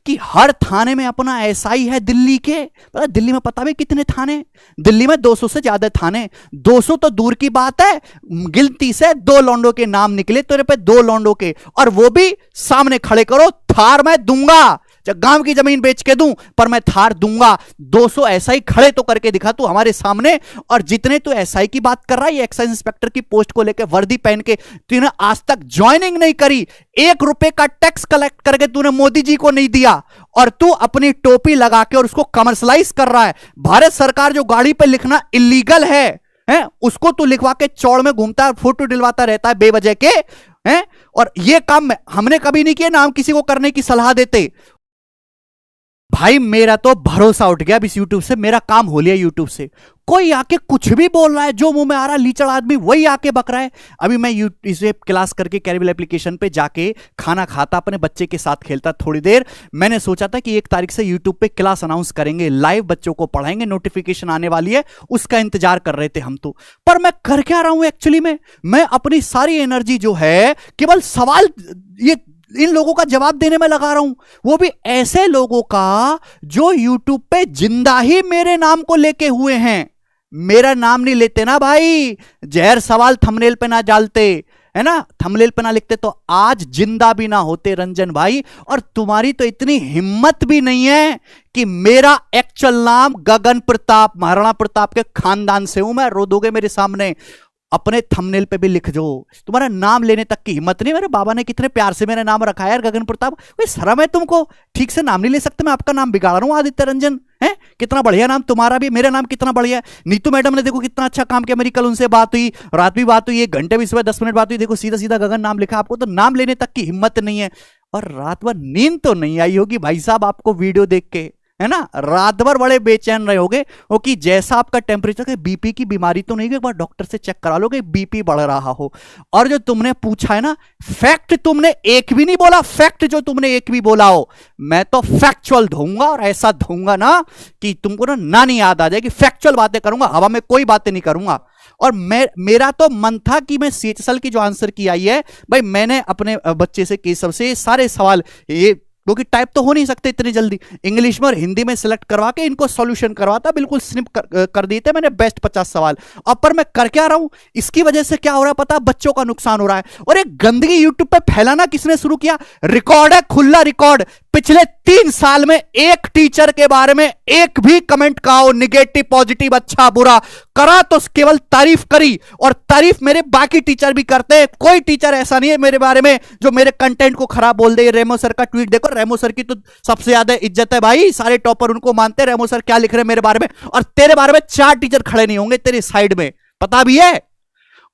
कि हर थाने में अपना एसआई है दिल्ली के। पता दिल्ली में पता भी कितने थाने, दिल्ली में 200 से ज्यादा थाने। 200 तो दूर की बात है, गिनती से 2 लौंडों के नाम निकले तेरे पे, 2 लौंडों के, और वो भी सामने खड़े करो। थार मैं दूंगा, गांव की जमीन बेच के दूं, पर मैं थार दूंगा। 200 एसआई खड़े तो करके दिखा तू हमारे सामने। और जितने तू एसआई की बात कर रहा है, ये एक्साइज इंस्पेक्टर की पोस्ट को लेकर वर्दी पहन के, तूने आज तक ज्वाइनिंग नहीं करी, 1 रुपए का टैक्स कलेक्ट करके तूने मोदी जी को नहीं दिया, और तू अपनी टोपी लगा के और उसको कमर्शलाइज कर रहा है। भारत सरकार जो गाड़ी पे लिखना इलीगल है उसको तू लिखवा के चौड़ में घूमता है, फोटो दिलवाता रहता है बेवजह के हैं। और ये काम हमने कभी नहीं किया ना, हम किसी को करने की सलाह देते। भाई मेरा तो भरोसा उठ गया अब इस यूट्यूब से, मेरा काम हो लिया यूट्यूब से। कोई आके कुछ भी बोल रहा है, जो मुंह में आ रहा है, लीचड़ आदमी वही आके बक रहा है। अभी मैं इसे क्लास करके कैरिबल एप्लीकेशन पे जाके खाना खाता, अपने बच्चे के साथ खेलता थोड़ी देर। मैंने सोचा था कि 1 तारीख से यूट्यूब पे क्लास अनाउंस करेंगे, लाइव बच्चों को पढ़ाएंगे, नोटिफिकेशन आने वाली है, उसका इंतजार कर रहे थे हम तो। पर मैं कर क्या रहा हूं एक्चुअली में, मैं अपनी सारी एनर्जी जो है केवल सवाल ये इन लोगों का जवाब देने में लगा रहा हूं, वो भी ऐसे लोगों का जो यूट्यूब पे जिंदा ही मेरे नाम को लेके हुए हैं। मेरा नाम नहीं लेते ना भाई, जहर सवाल थंबनेल पे ना डालते, है ना, थंबनेल पे ना लिखते तो आज जिंदा भी ना होते रंजन भाई। और तुम्हारी तो इतनी हिम्मत भी नहीं है कि मेरा एक्चुअल नाम गगन प्रताप, महाराणा प्रताप के खानदान से हूं मैं, रो दोगे मेरे सामने, अपने थंबनेल पे भी लिख दो। तुम्हारा नाम लेने तक की हिम्मत नहीं। मेरे बाबा ने कितने प्यार से मेरा नाम रखा है यार, गगन प्रताप। भाई शर्म है तुमको, ठीक से नाम नहीं ले सकते। मैं आपका नाम बिगाड़ रहा हूं, आदित्य रंजन है, कितना बढ़िया नाम तुम्हारा भी, मेरा नाम कितना बढ़िया है। नीतू मैडम ने देखो कितना अच्छा काम किया, मेरी कल उनसे बात हुई, रात भी बात हुई, 1 घंटे भी, सुबह 10 मिनट बात हुई, देखो सीधा सीधा गगन नाम लिखा। आपको तो नाम लेने तक की हिम्मत नहीं है। और रात भर नींद तो नहीं आई होगी भाई साहब आपको वीडियो देख के, है ना, रात भर बड़े बेचैन रहे होगे, वो कि जैसा आपका टेम्परेचर, बीपी की बीमारी तो नहीं, एक बार डॉक्टर से चेक करा लो कि बीपी बढ़ रहा हो। और जो तुमने पूछा है ना, फैक्ट तुमने एक भी नहीं बोला, फैक्ट जो तुमने एक भी बोला हो, मैं तो फैक्चुअल दूंगा, और ऐसा दूंगा ना कि तुमको ना नहीं याद आ जाएगी। फैक्चुअल बातें करूंगा, हवा में कोई बातें नहीं करूंगा। और मेरा तो मन था कि मैं सीएचएसएल की जो आंसर की आई है भाई, मैंने अपने बच्चे से केशव से सारे सवाल, ये क्योंकि टाइप तो हो नहीं सकते इतनी जल्दी, इंग्लिश में और हिंदी में सिलेक्ट करवा के इनको सॉल्यूशन करवाता, बिल्कुल स्निप कर दिए थे मैंने बेस्ट 50 सवाल। अब पर मैं कर क्या रहा हूं, इसकी वजह से क्या हो रहा है पता, बच्चों का नुकसान हो रहा है। और एक गंदगी यूट्यूब पे फैलाना किसने शुरू किया, रिकॉर्ड है, खुला रिकॉर्ड, पिछले 3 साल में एक टीचर के बारे में एक भी कमेंट का हो, निगेटिव पॉजिटिव अच्छा बुरा करा तो केवल तारीफ करी, और तारीफ मेरे बाकी टीचर भी करते हैं। कोई टीचर ऐसा नहीं है मेरे बारे में जो मेरे कंटेंट को खराब बोल दे। रेमो सर का ट्वीट देखो, रेमो सर की तो सबसे ज्यादा इज्जत है भाई, सारे टॉपर उनको मानते हैं। रेमो सर क्या लिख रहे हैं मेरे बारे में, और तेरे बारे में 4 टीचर खड़े नहीं होंगे तेरे साइड में, पता भी है।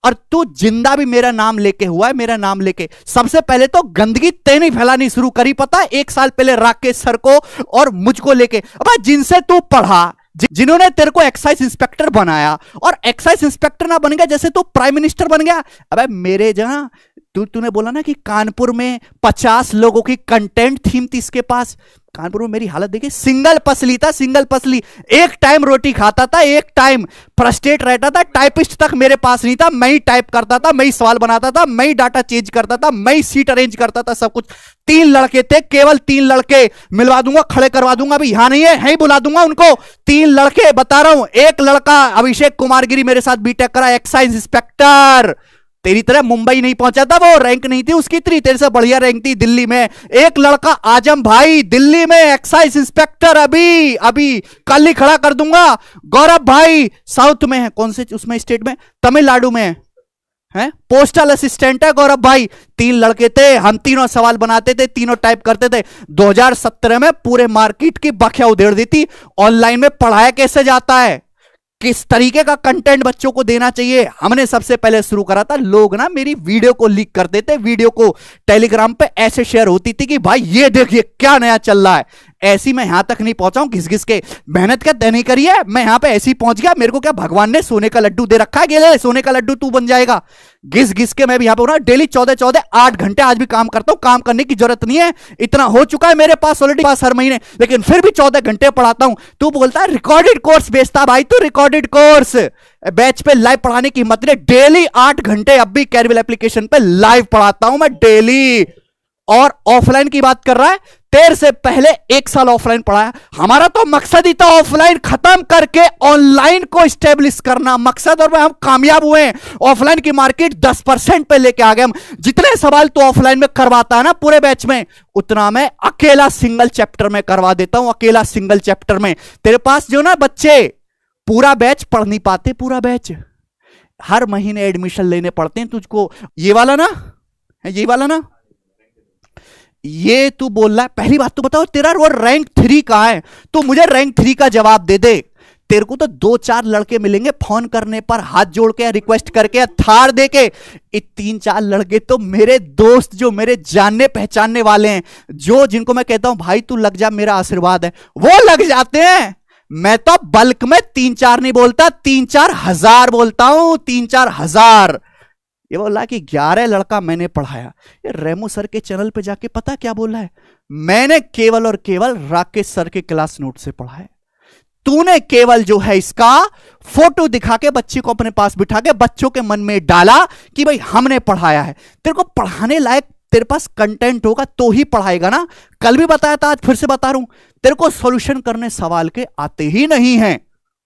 और तू जिंदा भी मेरा नाम लेके हुआ है, मेरा नाम लेके। सबसे पहले तो गंदगी तेने फैलानी शुरू करी पता, 1 साल पहले राकेश सर को और मुझको लेके। अब जिनसे तू पढ़ा, जिन्होंने तेरे को एक्साइज इंस्पेक्टर बनाया, और एक्साइज इंस्पेक्टर ना बन गया जैसे तू प्राइम मिनिस्टर बन गया। अबे मेरे जहां तूने बोला ना कि कानपुर में 50 लोगों की कंटेंट थीम थी इसके पास, कानपुर में मेरी हालत देखिए, सिंगल पसली था, सिंगल पसली, एक टाइम रोटी खाता था, एक टाइम फ्रस्ट्रेट रहता था, टाइपिस्ट तक मेरे पास नहीं था, मैं ही टाइप करता था, मैं ही सवाल बनाता था, मैं ही डाटा चेंज करता था, मैं ही सीट अरेंज करता था, सब कुछ। 3 लड़के थे, केवल 3 लड़के, मिलवा दूंगा, खड़े करवा दूंगा, अभी यहां नहीं है, बुला दूंगा उनको। 3 लड़के बता रहा हूं, एक लड़का अभिषेक कुमार गिरी मेरे साथ बीटेक करा, एक्साइज इंस्पेक्टर, तेरी तरह मुंबई नहीं पहुंचा था वो, रैंक नहीं थी उसकी इतनी, तेरे से बढ़िया रैंक थी दिल्ली में। एक लड़का आजम भाई दिल्ली में एक्साइज इंस्पेक्टर, अभी कल ही खड़ा कर दूंगा। गौरव भाई साउथ में है, कौन से उसमें स्टेट में, तमिलनाडु में है, पोस्टल असिस्टेंट है गौरव भाई। 3 लड़के थे, हम तीनों सवाल बनाते थे, तीनों टाइप करते थे। 2017 में पूरे मार्केट की बखिया उधेड़ दी थी, ऑनलाइन में पढ़ाया कैसे जाता है, किस तरीके का कंटेंट बच्चों को देना चाहिए, हमने सबसे पहले शुरू करा था। लोग ना मेरी वीडियो को लीक कर देते, वीडियो को टेलीग्राम पे ऐसे शेयर होती थी कि भाई ये देखिए क्या नया चल रहा है। ऐसी मैं यहां तक नहीं पहुंचा हूं घिस घिस के, मेहनत क्या नहीं करी है, मैं यहां पे ऐसी पहुंच गया। मेरे को क्या भगवान ने सोने का लड्डू दे रखा है, गेले सोने का लड्डू तू बन जाएगा। घिस घिस के मैं भी यहां पे डेली 14 8 घंटे आज भी काम करता हूं, काम करने की जरूरत नहीं है, इतना हो चुका है मेरे पास ऑलरेडी पास हर महीने, लेकिन फिर भी 14 घंटे पढ़ाता हूं। तू बोलता है रिकॉर्डेड कोर्स बेचता भाई, तू रिकॉर्डेड कोर्स बैच पे लाइव पढ़ाने की हिम्मत नहीं। डेली 8 घंटे अब भी कैरिबल एप्लीकेशन पे लाइव पढ़ाता हूं मैं डेली। और ऑफलाइन की बात कर रहा है तेरे से पहले 1 साल ऑफलाइन पढ़ाया। हमारा तो मकसद ही था ऑफलाइन खत्म करके ऑनलाइन को स्टेब्लिश करना मकसद, और हम कामयाब हुए। ऑफलाइन की मार्केट 10% पे लेके आ गए हम। जितने सवाल तो ऑफलाइन में करवाता है ना पूरे बैच में, उतना मैं अकेला सिंगल चैप्टर में करवा देता हूं, अकेला सिंगल चैप्टर में। तेरे पास जो ना बच्चे पूरा बैच पढ़ नहीं पाते, पूरा बैच हर महीने एडमिशन लेने पड़ते हैं तुझको। ये वाला ना, ये वाला ना, ये तू बोल रहा है। पहली बात तो बताओ तेरा वो रैंक 3 कहां है? तू मुझे रैंक 3 का जवाब दे दे। तेरे को तो 2-4 लड़के मिलेंगे फोन करने पर, हाथ जोड़ के, रिक्वेस्ट करके, थार दे के। 3-4 लड़के तो मेरे दोस्त, जो मेरे जानने पहचानने वाले हैं, जो जिनको मैं कहता हूं भाई तू लग जा, मेरा आशीर्वाद है, वो लग जाते हैं। मैं तो बल्क में 3-4 नहीं बोलता, 3-4 हजार बोलता हूं, 3-4 हजार। ये बोला कि 11 लड़का मैंने पढ़ाया। ये रेमो सर के चैनल पे जाके पता क्या बोला है? मैंने केवल और केवल राकेश सर के क्लास नोट से पढ़ा है। तूने केवल जो है इसका फोटो दिखा के बच्चे को अपने पास बिठा के बच्चों के मन में डाला कि भाई हमने पढ़ाया है। तेरे को पढ़ाने लायक तेरे पास कंटेंट होगा तो ही पढ़ाएगा ना। कल भी बताया था, आज फिर से बता रहा हूं, तेरे को सॉल्यूशन करने सवाल के आते ही नहीं है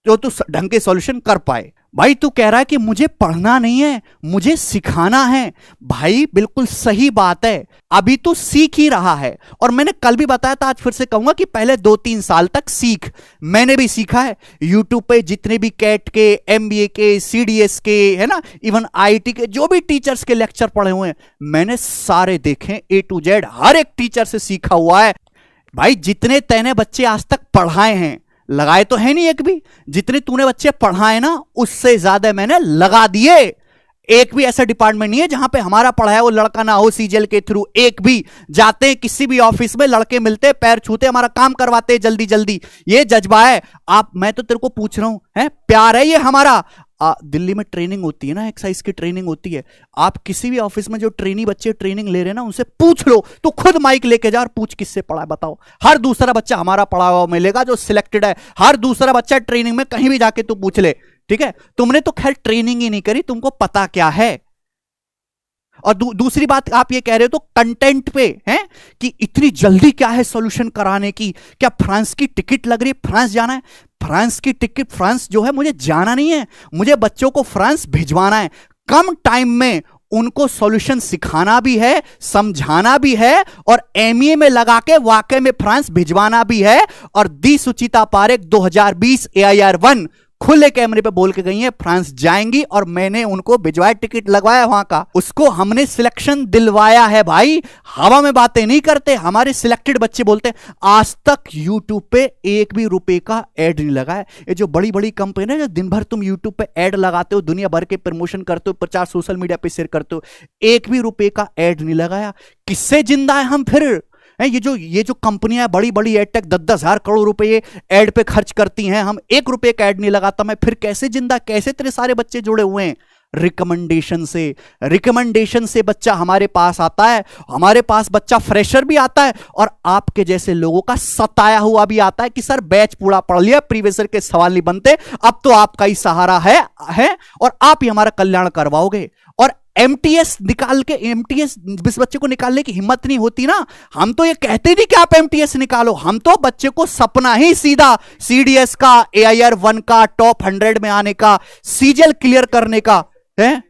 जो तू ढंग के सॉल्यूशन कर पाए। भाई तू कह रहा है कि मुझे पढ़ना नहीं है, मुझे सिखाना है। भाई बिल्कुल सही बात है, अभी तू सीख ही रहा है। और मैंने कल भी बताया था, आज फिर से कहूंगा कि पहले 2-3 साल तक सीख। मैंने भी सीखा है यूट्यूब पे, जितने भी कैट के, एमबीए के, सीडीएस के, है ना, इवन आईटी के जो भी टीचर्स के लेक्चर पढ़े हुए हैं मैंने सारे देखे, A to Z हर एक टीचर से सीखा हुआ है। भाई जितने तैने बच्चे आज तक पढ़ाए हैं, लगाए तो है नहीं एक भी, जितने तूने बच्चे पढ़ाए ना उससे ज्यादा मैंने लगा दिए। एक भी ऐसा डिपार्टमेंट नहीं है जहां पे हमारा पढ़ाया वो लड़का ना हो सीजीएल के थ्रू। एक भी जाते हैं किसी भी ऑफिस में, लड़के मिलते, पैर छूते, हमारा काम करवाते जल्दी जल्दी। ये जज्बा है। आप, मैं तो तेरे को पूछ रहा हूं, है प्यार है ये हमारा। दिल्ली में ट्रेनिंग होती है ना, एक्सरसाइज की ट्रेनिंग होती है। आप किसी भी ऑफिस में जो ट्रेनी बच्चे ट्रेनिंग ले रहे हैं ना, उनसे पूछ लो। तो खुद माइक लेके जा और पूछ किससे पढ़ा है बताओ। हर दूसरा बच्चा हमारा पढ़ा हुआ मिलेगा जो सिलेक्टेड है। हर दूसरा बच्चा ट्रेनिंग में कहीं भी जाके तू पूछ ले, ठीक है। तुमने तो खैर ट्रेनिंग ही नहीं करी, तुमको पता क्या है। और दूसरी बात आप ये कह रहे हो तो कंटेंट पे है कि इतनी जल्दी क्या है सॉल्यूशन कराने की? क्या फ्रांस की टिकट लग रही है? फ्रांस जाना है? फ्रांस की टिकट, फ्रांस जो है मुझे जाना नहीं है, मुझे बच्चों को फ्रांस भिजवाना है। कम टाइम में उनको सॉल्यूशन सिखाना भी है, समझाना भी है, और एमईए में लगा के वाकई में फ्रांस भिजवाना भी है। और दी सुचिता पारेख 2020 AIR1 खुले कैमरे पे बोल के गई है फ्रांस जाएंगी, और मैंने उनको भिजवाया, टिकट लगवाया वहां का, उसको हमने सिलेक्शन दिलवाया है। भाई हवा में बातें नहीं करते, हमारे सिलेक्टेड बच्चे बोलते हैं। आज तक यूट्यूब पे एक भी रुपए का एड नहीं लगा है। ये जो बड़ी बड़ी कंपनी है, जो दिन भर तुम यूट्यूब पे एड लगाते हो, दुनिया भर के प्रमोशन करते हो, प्रचार सोशल मीडिया पे शेयर करते हो, एक भी रुपए का एड नहीं लगाया। किससे जिंदा है हम फिर? ये जो कंपनियां बड़ी बड़ी एड टेक 10-10 हजार करोड़ रुपए एड पे खर्च करती हैं, हम 1 रुपए का एड नहीं लगाता, मैं फिर कैसे जिंदा, कैसे तेरे सारे बच्चे जुड़े हुए हैं? रिकमेंडेशन से बच्चा हमारे पास आता है। हमारे पास बच्चा फ्रेशर भी आता है और आपके जैसे लोगों का सताया हुआ भी आता है कि सर बैच पूरा पढ़ लिया, प्रीवियस ईयर के सवाल नहीं बनते, अब तो आपका ही सहारा है और आप ही हमारा कल्याण करवाओगे। और एमटीएस निकाल के, एमटीएस इस बच्चे को निकालने की हिम्मत नहीं होती ना। हम तो ये कहते नहीं कि आप एमटीएस निकालो, हम तो बच्चे को सपना ही सीधा सीडीएस का, AIR1 का, टॉप 100 में आने का, सीजीएल क्लियर करने का है।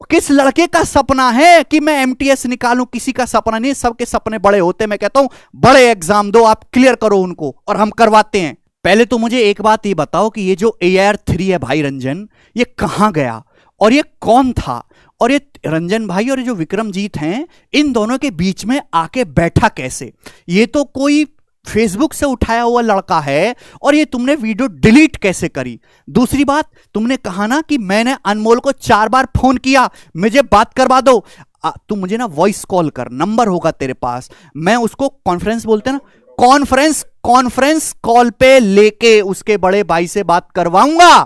किस लड़के का सपना है कि मैं एमटीएस निकालूं? किसी का सपना नहीं, सबके सपने बड़े होते। मैं कहता हूं बड़े एग्जाम दो, आप क्लियर करो उनको, और हम करवाते हैं। पहले तो मुझे एक बात ये बताओ कि ये जो AIR3 है भाई रंजन, ये कहां गया और ये कौन था? और ये रंजन भाई और ये जो विक्रमजीत हैं, इन दोनों के बीच में आके बैठा कैसे? ये तो कोई फेसबुक से उठाया हुआ लड़का है, और ये तुमने वीडियो डिलीट कैसे करी? दूसरी बात, तुमने कहा ना कि मैंने अनमोल को 4 बार फोन किया, मुझे बात करवा दो। तू मुझे ना वॉइस कॉल कर, नंबर होगा तेरे पास, मैं उसको कॉन्फ्रेंस बोलते ना, कॉन्फ्रेंस कॉल पे लेके उसके बड़े भाई से बात करवाऊंगा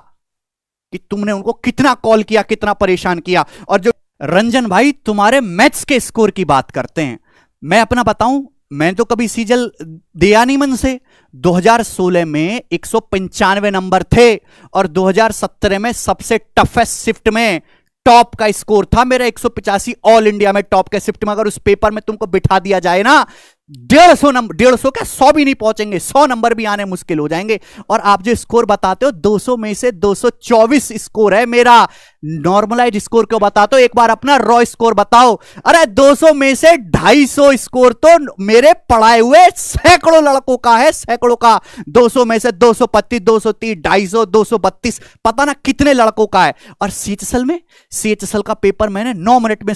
कि तुमने उनको कितना कॉल किया, कितना परेशान किया। और जो रंजन भाई तुम्हारे मैथ्स के स्कोर की बात करते हैं, मैं अपना बताऊं, मैं तो कभी सीजल दिया नहीं मन से। 2016 में 195 नंबर थे और 2017 में सबसे टफेस्ट शिफ्ट में टॉप का स्कोर था मेरा 185 ऑल इंडिया में टॉप के शिफ्ट में। अगर उस पेपर में तुमको बिठा दिया जाए ना 150 नंबर, 150 क्या 100 भी नहीं पहुंचेंगे, 100 नंबर भी आने मुश्किल हो जाएंगे। और आप जो स्कोर बताते हो 200 में से 224 स्कोर है मेरा। नॉर्मलाइज स्कोर क्यों बताते हो, एक बार अपना रॉ स्कोर बताओ। अरे 200 में से 250 स्कोर तो मेरे पढ़ाए हुए सैकड़ों लड़कों का है, सैकड़ों का। 200 में से 225, 230, 250, 232, पता ना कितने लड़कों का है। और सीएचएसएल में, सीएचएसएल का पेपर मैंने 9 मिनट में